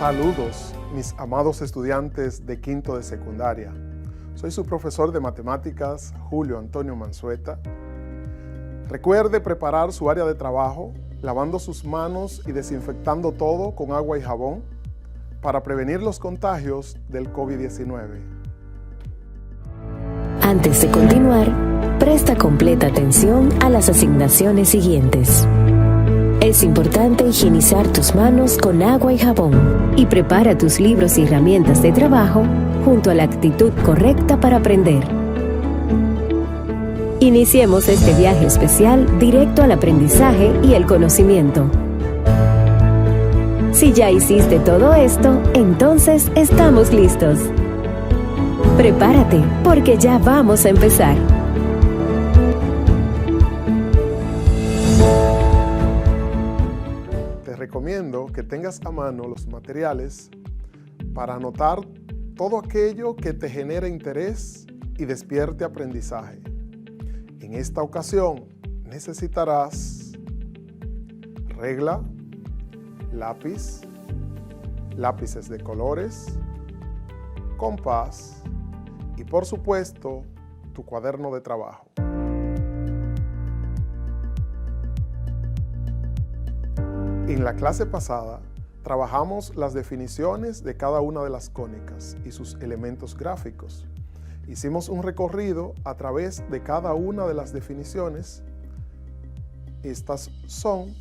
Saludos, mis amados estudiantes de quinto de secundaria. Soy su profesor de matemáticas, Julio Antonio Manzueta. Recuerde preparar su área de trabajo, lavando sus manos y desinfectando todo con agua y jabón para prevenir los contagios del COVID-19. Antes de continuar, presta completa atención a las asignaciones siguientes. Es importante higienizar tus manos con agua y jabón y prepara tus libros y herramientas de trabajo junto a la actitud correcta para aprender. Iniciemos este viaje especial directo al aprendizaje y el conocimiento. Si ya hiciste todo esto, entonces estamos listos. Prepárate, porque ya vamos a empezar. Te recomiendo que tengas a mano los materiales para anotar todo aquello que te genere interés y despierte aprendizaje. En esta ocasión necesitarás regla, lápiz, lápices de colores, compás y por supuesto tu cuaderno de trabajo. En la clase pasada trabajamos las definiciones de cada una de las cónicas y sus elementos gráficos. Hicimos un recorrido a través de cada una de las definiciones. Estas son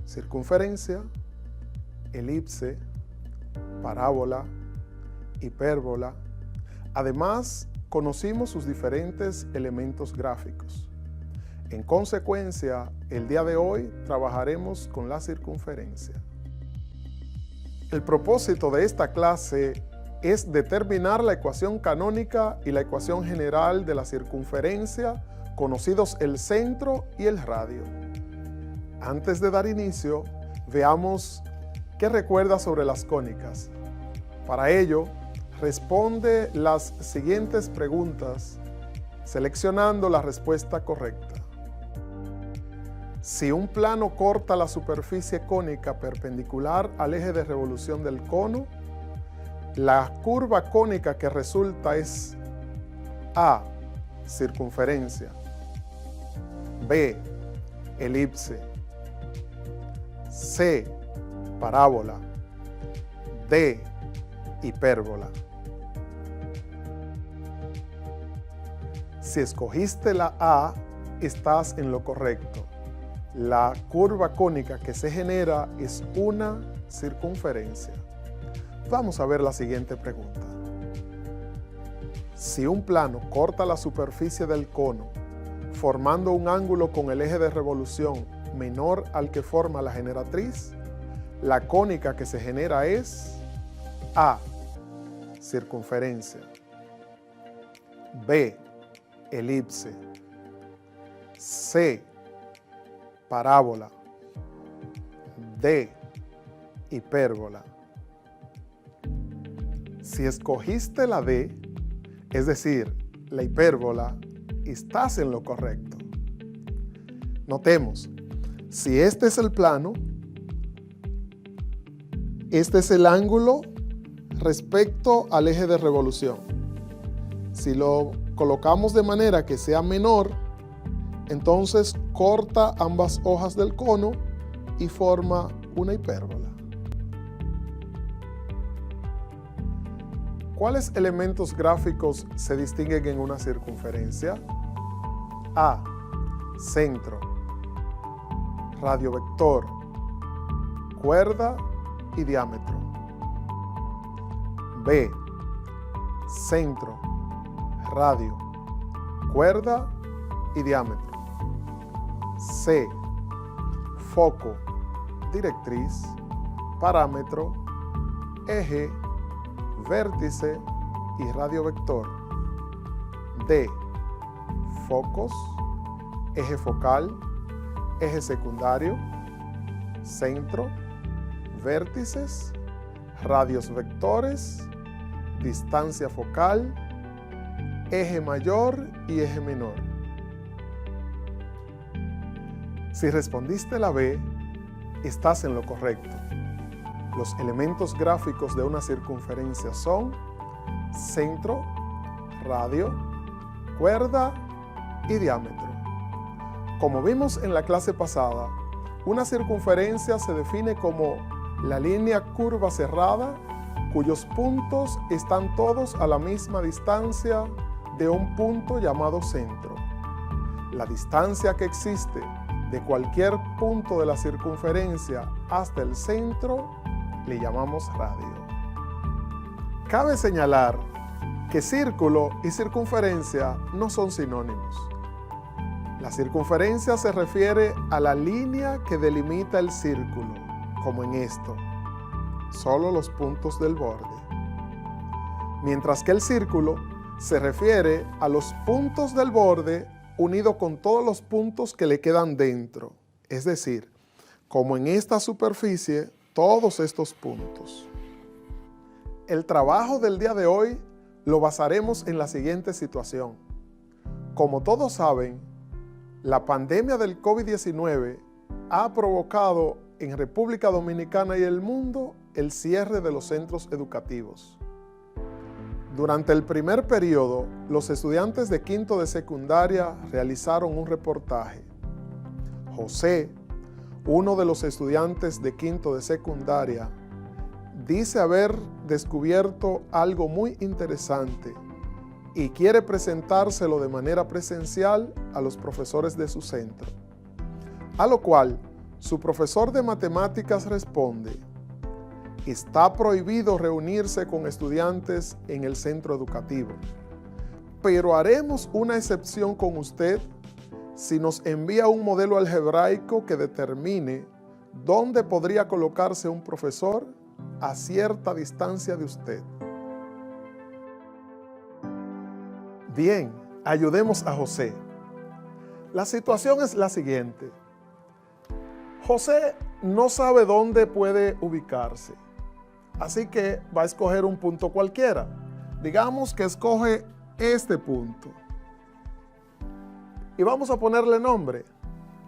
circunferencia, elipse, parábola, hipérbola. Además, conocimos sus diferentes elementos gráficos. En consecuencia, el día de hoy trabajaremos con la circunferencia. El propósito de esta clase es determinar la ecuación canónica y la ecuación general de la circunferencia, conocidos el centro y el radio. Antes de dar inicio, veamos qué recuerda sobre las cónicas. Para ello, responde las siguientes preguntas, seleccionando la respuesta correcta. Si un plano corta la superficie cónica perpendicular al eje de revolución del cono, la curva cónica que resulta es A, circunferencia, B, elipse, C, parábola, D, hipérbola. Si escogiste la A, estás en lo correcto. La curva cónica que se genera es una circunferencia. Vamos a ver la siguiente pregunta. Si un plano corta la superficie del cono, formando un ángulo con el eje de revolución menor al que forma la generatriz, la cónica que se genera es A, circunferencia, B, elipse, C, parábola, D, hipérbola. Si escogiste la D, es decir, la hipérbola, estás en lo correcto. Notemos, si este es el plano, este es el ángulo respecto al eje de revolución. Si lo colocamos de manera que sea menor, entonces corta ambas hojas del cono y forma una hipérbola. ¿Cuáles elementos gráficos se distinguen en una circunferencia? A, centro, radiovector, cuerda y diámetro. B, centro, radio, cuerda y diámetro. C, foco, directriz, parámetro, eje, vértice y radiovector. D, focos, eje focal, eje secundario, centro, vértices, radios vectores, distancia focal, eje mayor y eje menor. Si respondiste la B, estás en lo correcto. Los elementos gráficos de una circunferencia son centro, radio, cuerda y diámetro. Como vimos en la clase pasada, una circunferencia se define como la línea curva cerrada cuyos puntos están todos a la misma distancia de un punto llamado centro. La distancia que existe de cualquier punto de la circunferencia hasta el centro le llamamos radio. Cabe señalar que círculo y circunferencia no son sinónimos. La circunferencia se refiere a la línea que delimita el círculo, como en esto, solo los puntos del borde. Mientras que el círculo se refiere a los puntos del borde unido con todos los puntos que le quedan dentro, es decir, como en esta superficie, todos estos puntos. El trabajo del día de hoy lo basaremos en la siguiente situación. Como todos saben, la pandemia del COVID-19 ha provocado en República Dominicana y el mundo el cierre de los centros educativos. Durante el primer periodo, los estudiantes de quinto de secundaria realizaron un reportaje. José, uno de los estudiantes de quinto de secundaria, dice haber descubierto algo muy interesante y quiere presentárselo de manera presencial a los profesores de su centro. A lo cual, su profesor de matemáticas responde: está prohibido reunirse con estudiantes en el centro educativo, pero haremos una excepción con usted si nos envía un modelo algebraico que determine dónde podría colocarse un profesor a cierta distancia de usted. Bien, ayudemos a José. La situación es la siguiente. José no sabe dónde puede ubicarse, así que va a escoger un punto cualquiera. Digamos que escoge este punto. Y vamos a ponerle nombre.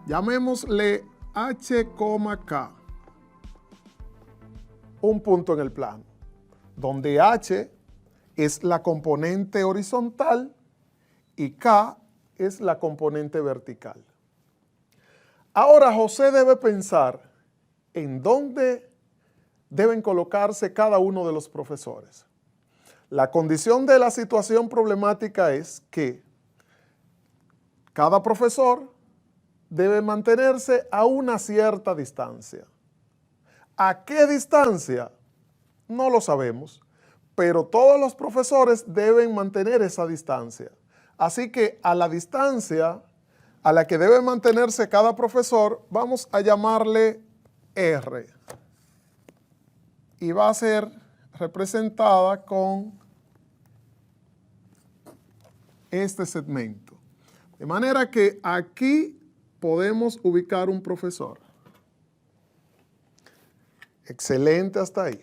Llamémosle H, K. Un punto en el plano, donde H es la componente horizontal y K es la componente vertical. Ahora José debe pensar en dónde deben colocarse cada uno de los profesores. La condición de la situación problemática es que cada profesor debe mantenerse a una cierta distancia. ¿A qué distancia? No lo sabemos, pero todos los profesores deben mantener esa distancia. Así que a la distancia a la que debe mantenerse cada profesor, vamos a llamarle R. Y va a ser representada con este segmento. De manera que aquí podemos ubicar un profesor. Excelente hasta ahí.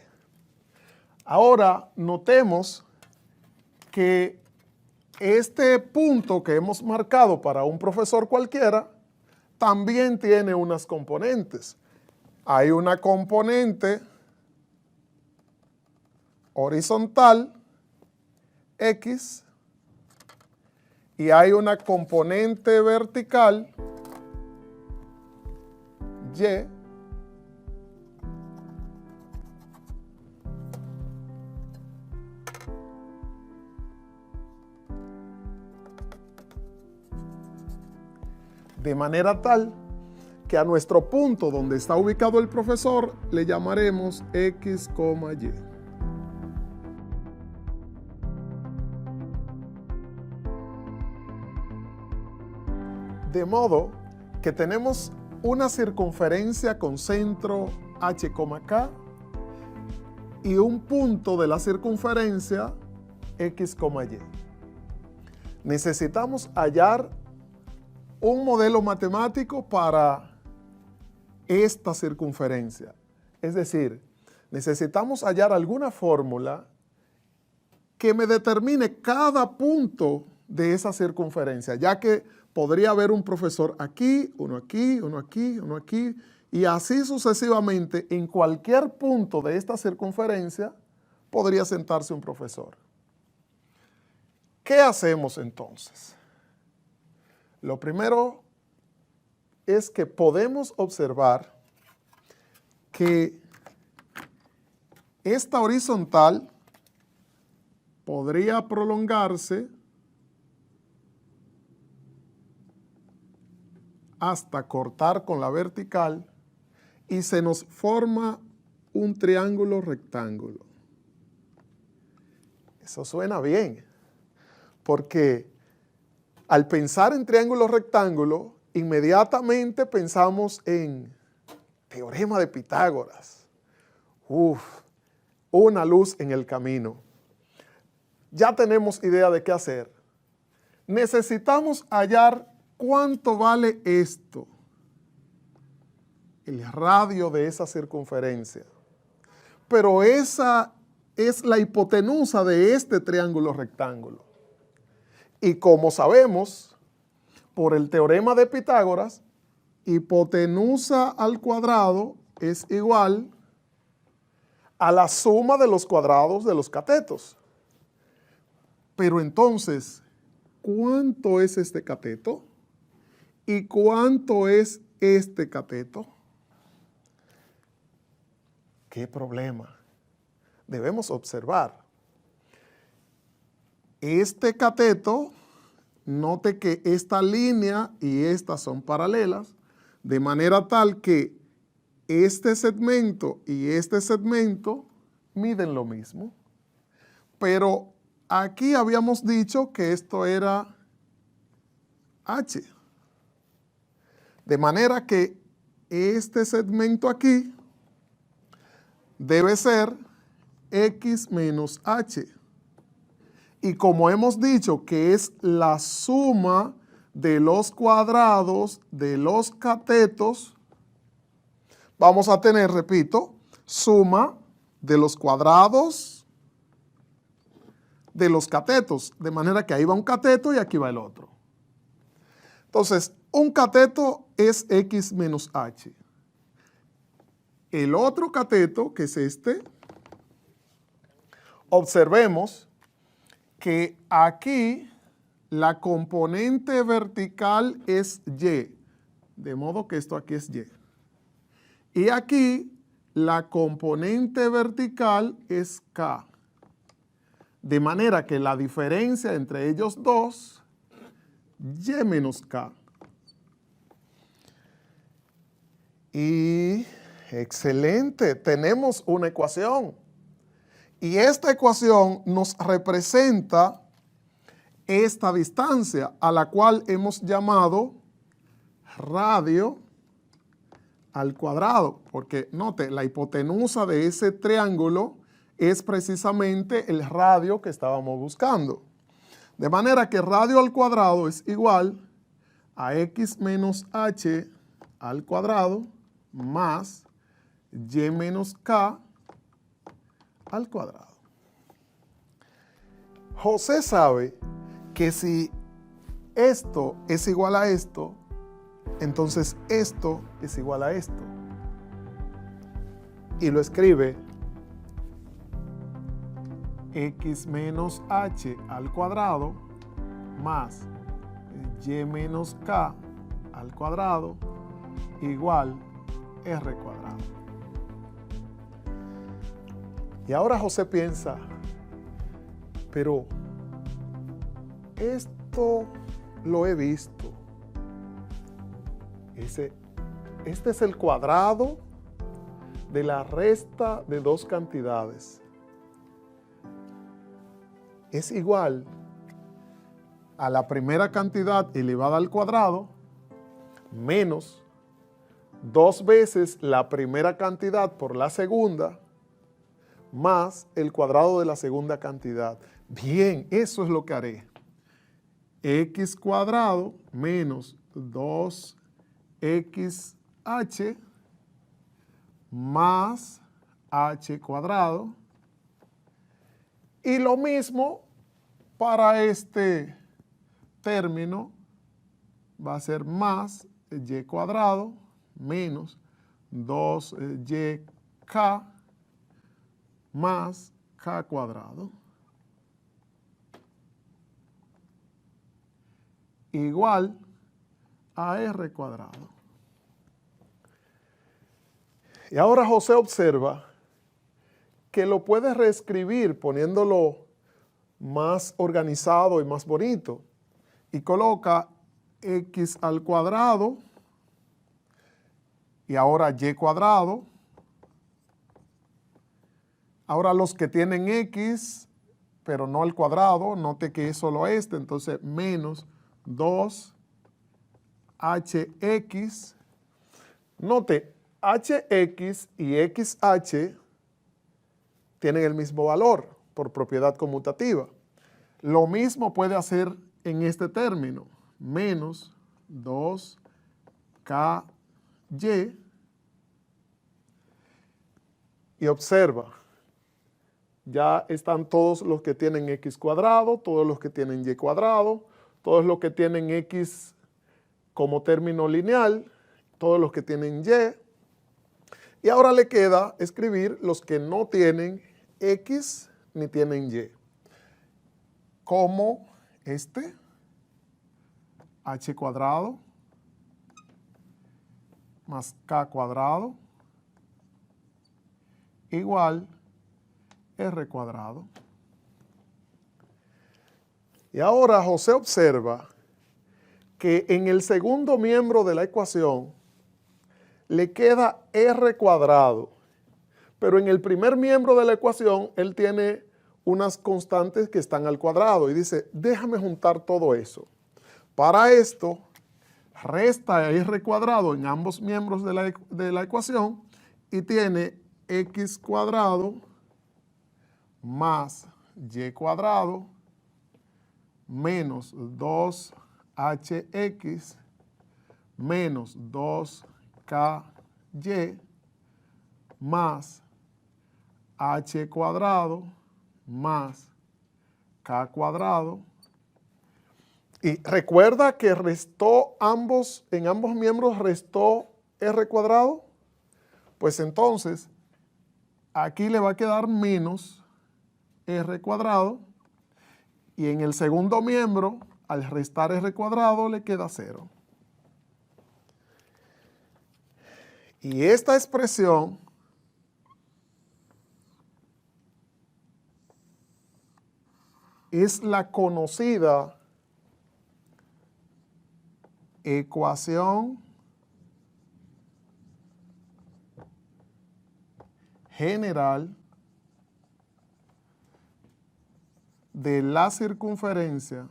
Ahora notemos que este punto que hemos marcado para un profesor cualquiera también tiene unas componentes. Hay una componente horizontal, X, y hay una componente vertical, Y, de manera tal que a nuestro punto donde está ubicado el profesor le llamaremos X, Y. De modo que tenemos una circunferencia con centro H, K y un punto de la circunferencia X, Y. Necesitamos hallar un modelo matemático para esta circunferencia. Es decir, necesitamos hallar alguna fórmula que me determine cada punto de esa circunferencia, ya que podría haber un profesor aquí, uno aquí, uno aquí, uno aquí, Y así sucesivamente, en cualquier punto de esta circunferencia, podría sentarse un profesor. ¿Qué hacemos entonces? Lo primero es que podemos observar que esta horizontal podría prolongarse hasta cortar con la vertical y se nos forma un triángulo rectángulo. Eso suena bien, porque al pensar en triángulo rectángulo, inmediatamente pensamos en teorema de Pitágoras. Una luz en el camino. Ya tenemos idea de qué hacer. Necesitamos hallar cuánto vale esto, el radio de esa circunferencia. Pero esa es la hipotenusa de este triángulo rectángulo. Y como sabemos, por el teorema de Pitágoras, hipotenusa al cuadrado es igual a la suma de los cuadrados de los catetos. Pero entonces, ¿cuánto es este cateto? ¿Y cuánto es este cateto? ¿Qué problema? Debemos observar. Este cateto, note que esta línea y esta son paralelas, de manera tal que este segmento y este segmento miden lo mismo. Pero aquí habíamos dicho que esto era H. De manera que este segmento aquí debe ser X menos H. Y como hemos dicho que es la suma de los cuadrados de los catetos, vamos a tener, repito, suma de los cuadrados de los catetos. De manera que ahí va un cateto y aquí va el otro. Entonces, un cateto es X menos H. El otro cateto, que es este, observemos que aquí la componente vertical es Y, de modo que esto aquí es Y. Y aquí la componente vertical es K. De manera que la diferencia entre ellos dos, Y menos K. Y excelente, tenemos una ecuación. Y esta ecuación nos representa esta distancia, a la cual hemos llamado radio al cuadrado. Porque note, la hipotenusa de ese triángulo es precisamente el radio que estábamos buscando. De manera que radio al cuadrado es igual a X menos H al cuadrado más Y menos K al cuadrado. José sabe que si esto es igual a esto, entonces esto es igual a esto. Y lo escribe X menos H al cuadrado más Y menos K al cuadrado igual R cuadrado. Y ahora José piensa, pero esto lo he visto. Este es el cuadrado de la resta de dos cantidades. Es igual a la primera cantidad elevada al cuadrado menos 2 veces la primera cantidad por la segunda más el cuadrado de la segunda cantidad. Bien, eso es lo que haré. X cuadrado menos 2XH más H cuadrado. Y lo mismo para este término va a ser más Y cuadrado menos 2yk más k cuadrado igual a r cuadrado. Y ahora José observa que lo puede reescribir poniéndolo más organizado y más bonito. Y coloca x al cuadrado y ahora y cuadrado. Ahora los que tienen x, pero no al cuadrado, note que es solo este, entonces menos 2hx. Note, hx y xh tienen el mismo valor por propiedad conmutativa. Lo mismo puede hacer en este término, menos 2ky. Y observa, ya están todos los que tienen x cuadrado, todos los que tienen y cuadrado, todos los que tienen x como término lineal, todos los que tienen y. Y ahora le queda escribir los que no tienen x ni tienen y. Como este, h cuadrado más k cuadrado igual r cuadrado. Y ahora José observa que en el segundo miembro de la ecuación le queda r cuadrado, pero en el primer miembro de la ecuación él tiene unas constantes que están al cuadrado y dice, déjame juntar todo eso. Para esto, resta r cuadrado en ambos miembros de la ecuación y tiene x cuadrado más y cuadrado menos 2hx menos 2ky más h cuadrado más k cuadrado. Y recuerda que restó en ambos miembros restó r cuadrado. Pues entonces, aquí le va a quedar menos r cuadrado. Y en el segundo miembro, al restar r cuadrado, le queda 0. Y esta expresión es la conocida ecuación general de la circunferencia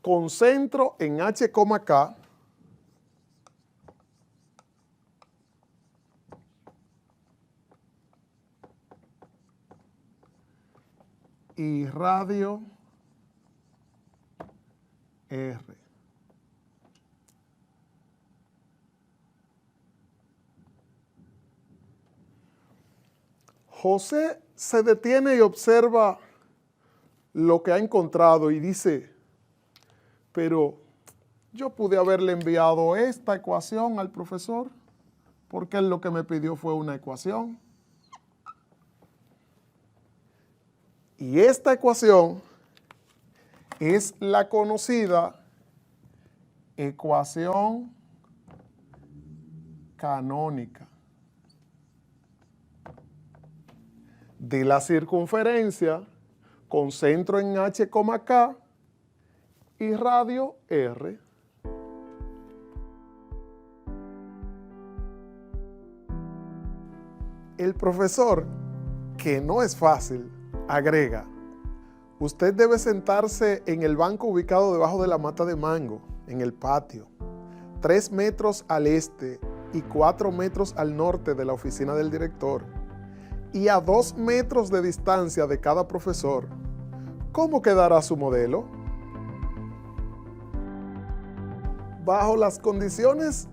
con centro en h, k y radio r. José se detiene y observa lo que ha encontrado y dice, pero yo pude haberle enviado esta ecuación al profesor, porque él lo que me pidió fue una ecuación. Y esta ecuación es la conocida ecuación canónica de la circunferencia con centro en h, k y radio r. El profesor, que no es fácil, agrega, usted debe sentarse en el banco ubicado debajo de la mata de mango, en el patio, 3 metros al este y 4 metros al norte de la oficina del director, y a 2 metros de distancia de cada profesor. ¿Cómo quedará su modelo? Bajo las condiciones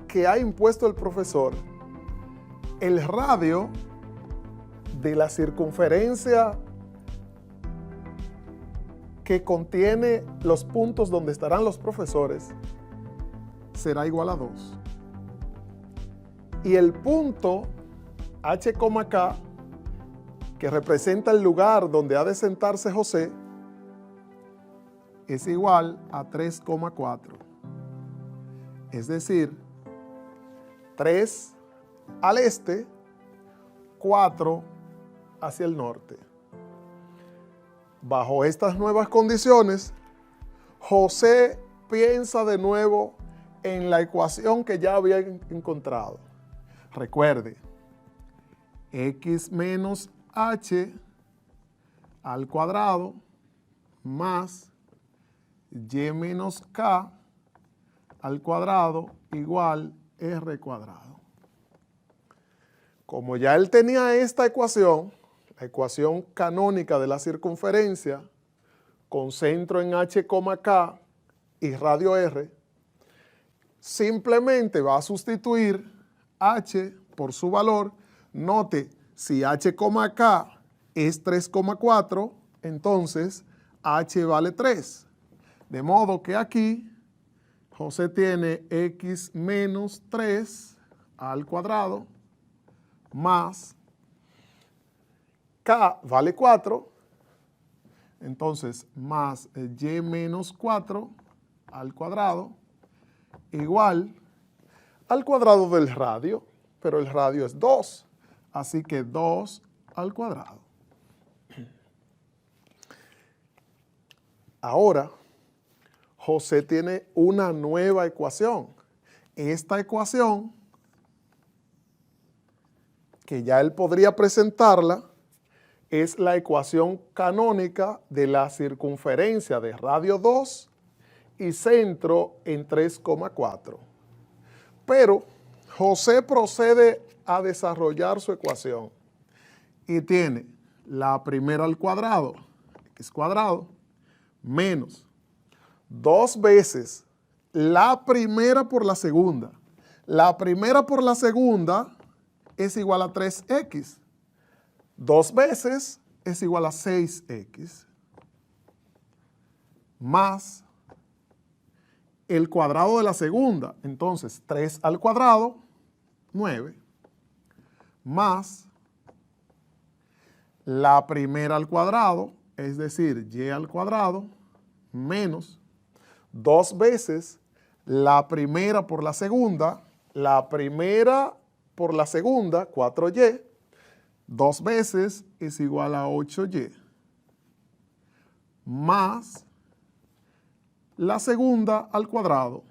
que ha impuesto el profesor, el radio de la circunferencia que contiene los puntos donde estarán los profesores será igual a 2. Y el punto H, K, que representa el lugar donde ha de sentarse José, es igual a 3,4. Es decir, 3 al este, 4 hacia el norte. Bajo estas nuevas condiciones, José piensa de nuevo en la ecuación que ya había encontrado. Recuerde, x menos h al cuadrado más y menos k al cuadrado igual r cuadrado. Como ya él tenía esta ecuación, la ecuación canónica de la circunferencia, con centro en h, k y radio r, simplemente va a sustituir h por su valor. Note, si h, k es 3,4, entonces h vale 3. De modo que aquí José tiene x menos 3 al cuadrado más k vale 4, entonces más y menos 4 al cuadrado igual al cuadrado del radio, pero el radio es 2, así que 2 al cuadrado. Ahora, José tiene una nueva ecuación. Esta ecuación, que ya él podría presentarla, es la ecuación canónica de la circunferencia de radio 2 y centro en 3,4. Pero José procede a desarrollar su ecuación y tiene la primera al cuadrado, x cuadrado, menos 2 veces la primera por la segunda. La primera por la segunda es igual a 3x. 2 veces es igual a 6x. Más el cuadrado de la segunda. Entonces, 3 al cuadrado, 9. Más la primera al cuadrado, es decir, y al cuadrado, menos 2 veces la primera por la segunda, 4y, 2 veces es igual a 8y, más la segunda al cuadrado.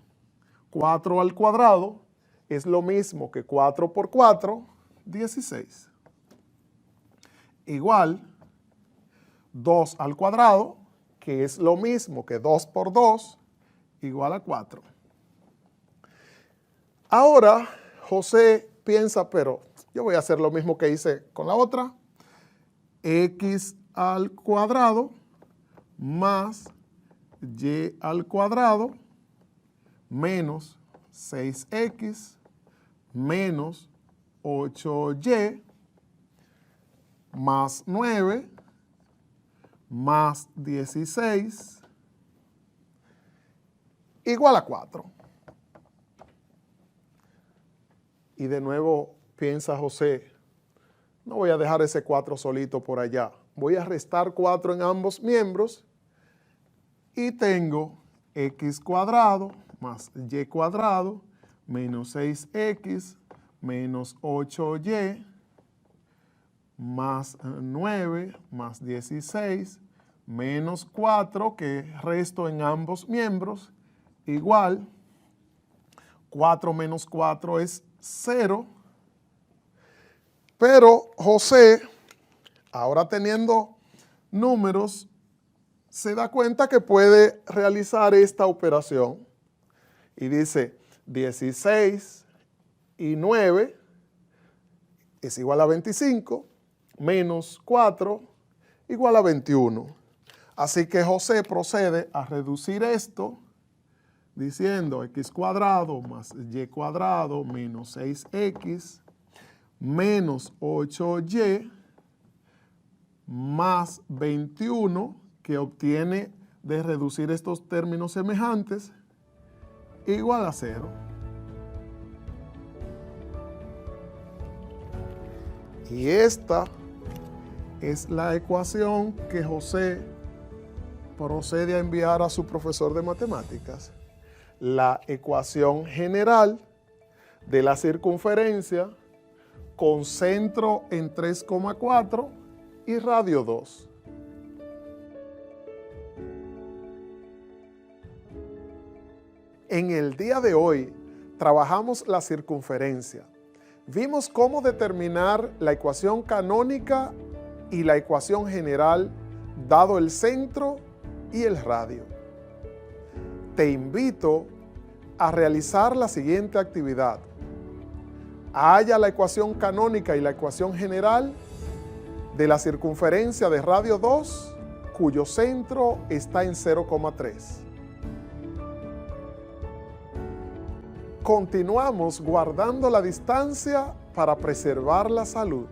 4 al cuadrado es lo mismo que 4 por 4, 16. Igual 2 al cuadrado, que es lo mismo que 2 por 2, igual a 4. Ahora, José piensa, pero yo voy a hacer lo mismo que hice con la otra. X al cuadrado más y al cuadrado menos 6x menos 8y más 9 más 16 igual a 4. Y de nuevo piensa José, no voy a dejar ese 4 solito por allá. Voy a restar 4 en ambos miembros y tengo x cuadrado más y cuadrado menos 6x menos 8y más 9 más 16 menos 4 que resto en ambos miembros igual 4 menos 4 es 0. Pero José, ahora teniendo números, se da cuenta que puede realizar esta operación y dice 16 y 9 es igual a 25 menos 4 igual a 21. Así que José procede a reducir esto diciendo x cuadrado más y cuadrado menos 6x menos 8y más 21 que obtiene de reducir estos términos semejantes igual a 0. Y esta es la ecuación que José procede a enviar a su profesor de matemáticas. La ecuación general de la circunferencia con centro en 3,4 y radio 2. En el día de hoy trabajamos la circunferencia. Vimos cómo determinar la ecuación canónica y la ecuación general dado el centro y el radio. Te invito a realizar la siguiente actividad. Halla la ecuación canónica y la ecuación general de la circunferencia de radio 2, cuyo centro está en 0,3. Continuamos guardando la distancia para preservar la salud.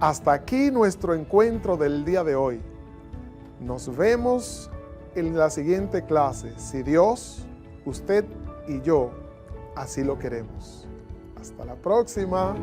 Hasta aquí nuestro encuentro del día de hoy. Nos vemos en la siguiente clase, si Dios, usted y yo así lo queremos. Hasta la próxima.